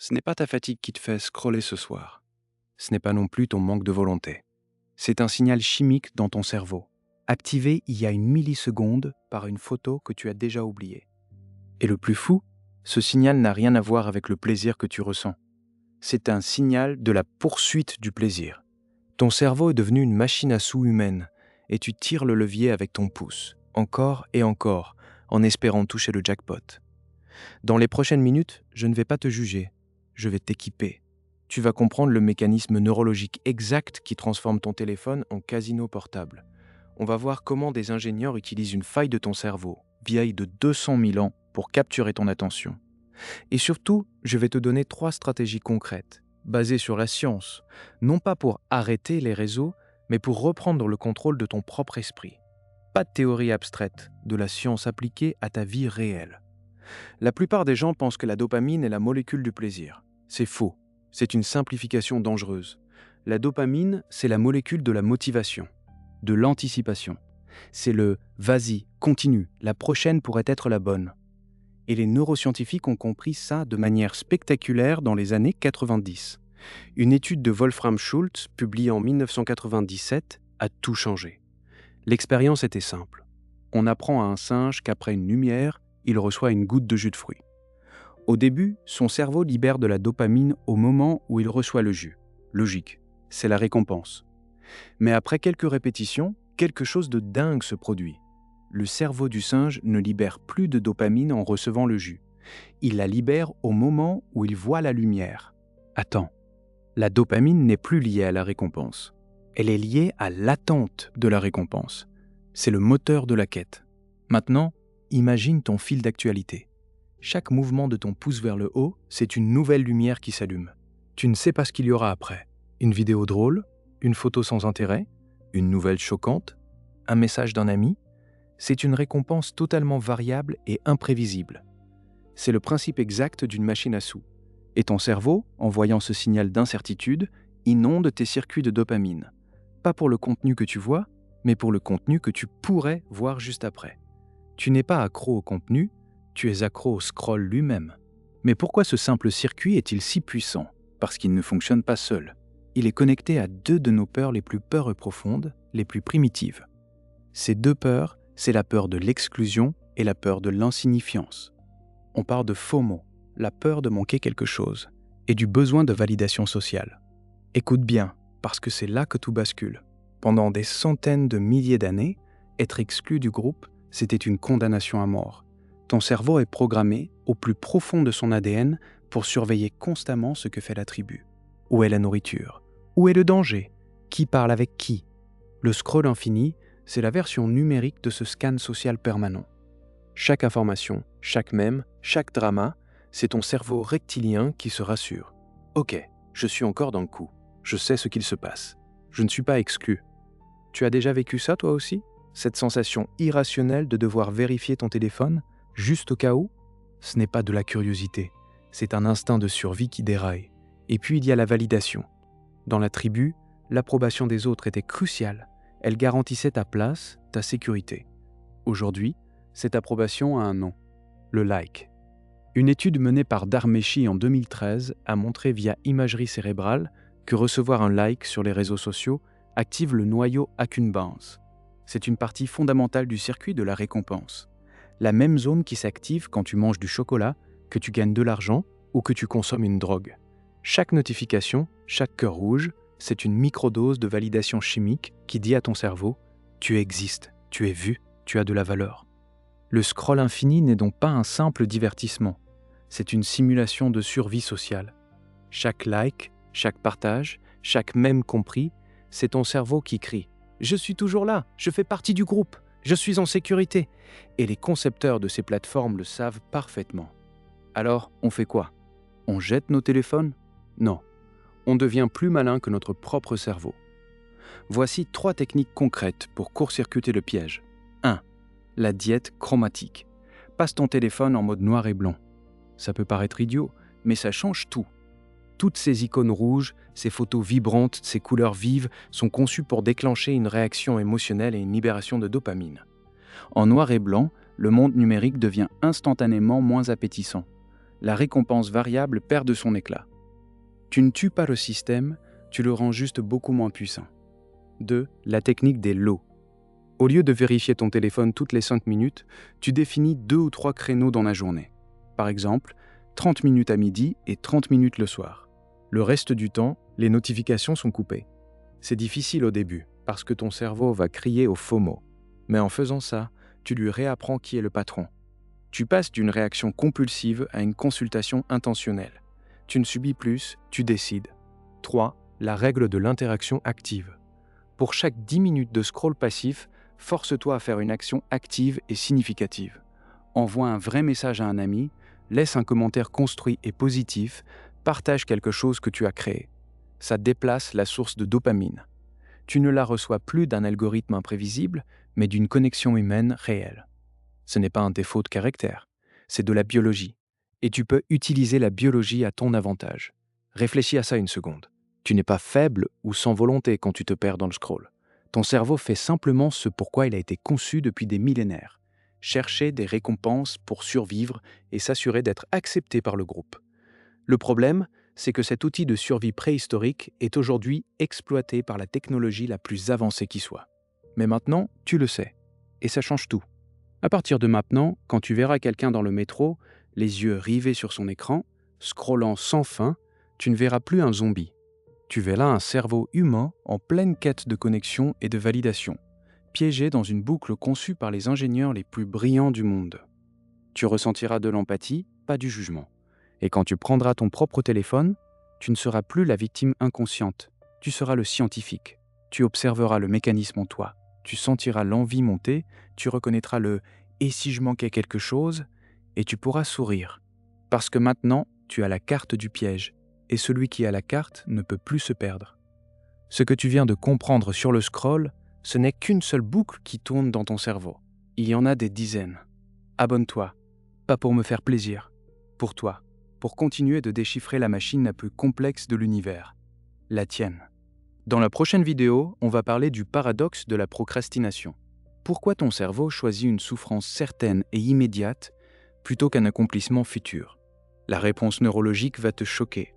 Ce n'est pas ta fatigue qui te fait scroller ce soir. Ce n'est pas non plus ton manque de volonté. C'est un signal chimique dans ton cerveau, activé il y a une milliseconde par une photo que tu as déjà oubliée. Et le plus fou, ce signal n'a rien à voir avec le plaisir que tu ressens. C'est un signal de la poursuite du plaisir. Ton cerveau est devenu une machine à sous humaine et tu tires le levier avec ton pouce, encore et encore, en espérant toucher le jackpot. Dans les prochaines minutes, je ne vais pas te juger, je vais t'équiper. Tu vas comprendre le mécanisme neurologique exact qui transforme ton téléphone en casino portable. On va voir comment des ingénieurs utilisent une faille de ton cerveau, vieille de 200 000 ans, pour capturer ton attention. Et surtout, je vais te donner 3 stratégies concrètes, basées sur la science, non pas pour arrêter les réseaux, mais pour reprendre le contrôle de ton propre esprit. Pas de théorie abstraite, de la science appliquée à ta vie réelle. La plupart des gens pensent que la dopamine est la molécule du plaisir. C'est faux. C'est une simplification dangereuse. La dopamine, c'est la molécule de la motivation, de l'anticipation. C'est le « vas-y, continue, la prochaine pourrait être la bonne ». Et les neuroscientifiques ont compris ça de manière spectaculaire dans les années 90. Une étude de Wolfram Schultz, publiée en 1997, a tout changé. L'expérience était simple. On apprend à un singe qu'après une lumière, il reçoit une goutte de jus de fruits. Au début, son cerveau libère de la dopamine au moment où il reçoit le jus. Logique, c'est la récompense. Mais après quelques répétitions, quelque chose de dingue se produit. Le cerveau du singe ne libère plus de dopamine en recevant le jus. Il la libère au moment où il voit la lumière. Attends, la dopamine n'est plus liée à la récompense. Elle est liée à l'attente de la récompense. C'est le moteur de la quête. Maintenant, imagine ton fil d'actualité. Chaque mouvement de ton pouce vers le haut, c'est une nouvelle lumière qui s'allume. Tu ne sais pas ce qu'il y aura après. Une vidéo drôle, une photo sans intérêt, une nouvelle choquante, un message d'un ami. C'est une récompense totalement variable et imprévisible. C'est le principe exact d'une machine à sous. Et ton cerveau, en voyant ce signal d'incertitude, inonde tes circuits de dopamine. Pas pour le contenu que tu vois, mais pour le contenu que tu pourrais voir juste après. Tu n'es pas accro au contenu, tu es accro au scroll lui-même. Mais pourquoi ce simple circuit est-il si puissant ? Parce qu'il ne fonctionne pas seul. Il est connecté à 2 de nos peurs les plus profondes, les plus primitives. Ces 2 peurs, c'est la peur de l'exclusion et la peur de l'insignifiance. On parle de FOMO, la peur de manquer quelque chose, et du besoin de validation sociale. Écoute bien, parce que c'est là que tout bascule. Pendant des centaines de milliers d'années, être exclu du groupe, c'était une condamnation à mort. Ton cerveau est programmé, au plus profond de son ADN, pour surveiller constamment ce que fait la tribu. Où est la nourriture ? Où est le danger ? Qui parle avec qui ? Le scroll infini, c'est la version numérique de ce scan social permanent. Chaque information, chaque mème, chaque drama, c'est ton cerveau rectilien qui se rassure. Ok, je suis encore dans le coup. Je sais ce qu'il se passe. Je ne suis pas exclu. Tu as déjà vécu ça toi aussi ? Cette sensation irrationnelle de devoir vérifier ton téléphone, juste au cas où ? Ce n'est pas de la curiosité, c'est un instinct de survie qui déraille. Et puis il y a la validation. Dans la tribu, l'approbation des autres était cruciale. Elle garantissait ta place, ta sécurité. Aujourd'hui, cette approbation a un nom, le like. Une étude menée par Dharmeshi en 2013 a montré via imagerie cérébrale que recevoir un like sur les réseaux sociaux active le noyau accumbens. C'est une partie fondamentale du circuit de la récompense. La même zone qui s'active quand tu manges du chocolat, que tu gagnes de l'argent ou que tu consommes une drogue. Chaque notification, chaque cœur rouge, c'est une microdose de validation chimique qui dit à ton cerveau « tu existes, tu es vu, tu as de la valeur ». Le scroll infini n'est donc pas un simple divertissement, c'est une simulation de survie sociale. Chaque like, chaque partage, chaque mème compris, c'est ton cerveau qui crie « je suis toujours là, je fais partie du groupe, je suis en sécurité ». Et les concepteurs de ces plateformes le savent parfaitement. Alors, on fait quoi ? On jette nos téléphones ? Non. On devient plus malin que notre propre cerveau. Voici 3 techniques concrètes pour court-circuiter le piège. 1. La diète chromatique. Passe ton téléphone en mode noir et blanc. Ça peut paraître idiot, mais ça change tout. Toutes ces icônes rouges, ces photos vibrantes, ces couleurs vives sont conçues pour déclencher une réaction émotionnelle et une libération de dopamine. En noir et blanc, le monde numérique devient instantanément moins appétissant. la récompense variable perd de son éclat. Tu ne tues pas le système, tu le rends juste beaucoup moins puissant. 2. La technique des lots. Au lieu de vérifier ton téléphone toutes les 5 minutes, tu définis 2 ou 3 créneaux dans la journée. Par exemple, 30 minutes à midi et 30 minutes le soir. Le reste du temps, les notifications sont coupées. C'est difficile au début, parce que ton cerveau va crier au FOMO. Mais en faisant ça, tu lui réapprends qui est le patron. Tu passes d'une réaction compulsive à une consultation intentionnelle. Tu ne subis plus, tu décides. 3. La règle de l'interaction active. Pour chaque 10 minutes de scroll passif, force-toi à faire une action active et significative. Envoie un vrai message à un ami, laisse un commentaire construit et positif, partage quelque chose que tu as créé. Ça déplace la source de dopamine. Tu ne la reçois plus d'un algorithme imprévisible, mais d'une connexion humaine réelle. Ce n'est pas un défaut de caractère, c'est de la biologie. Et tu peux utiliser la biologie à ton avantage. Réfléchis à ça une seconde. Tu n'es pas faible ou sans volonté quand tu te perds dans le scroll. Ton cerveau fait simplement ce pourquoi il a été conçu depuis des millénaires. Chercher des récompenses pour survivre et s'assurer d'être accepté par le groupe. Le problème, c'est que cet outil de survie préhistorique est aujourd'hui exploité par la technologie la plus avancée qui soit. Mais maintenant, tu le sais. Et ça change tout. À partir de maintenant, quand tu verras quelqu'un dans le métro, les yeux rivés sur son écran, scrollant sans fin, tu ne verras plus un zombie. Tu verras un cerveau humain en pleine quête de connexion et de validation, piégé dans une boucle conçue par les ingénieurs les plus brillants du monde. Tu ressentiras de l'empathie, pas du jugement. Et quand tu prendras ton propre téléphone, tu ne seras plus la victime inconsciente, tu seras le scientifique. Tu observeras le mécanisme en toi, tu sentiras l'envie monter, tu reconnaîtras le « et si je manquais quelque chose ?» et tu pourras sourire. Parce que maintenant, tu as la carte du piège, et celui qui a la carte ne peut plus se perdre. Ce que tu viens de comprendre sur le scroll, ce n'est qu'une seule boucle qui tourne dans ton cerveau. Il y en a des dizaines. Abonne-toi, pas pour me faire plaisir, pour toi, pour continuer de déchiffrer la machine la plus complexe de l'univers, la tienne. Dans la prochaine vidéo, on va parler du paradoxe de la procrastination. Pourquoi ton cerveau choisit une souffrance certaine et immédiate plutôt qu'un accomplissement futur? La réponse neurologique va te choquer.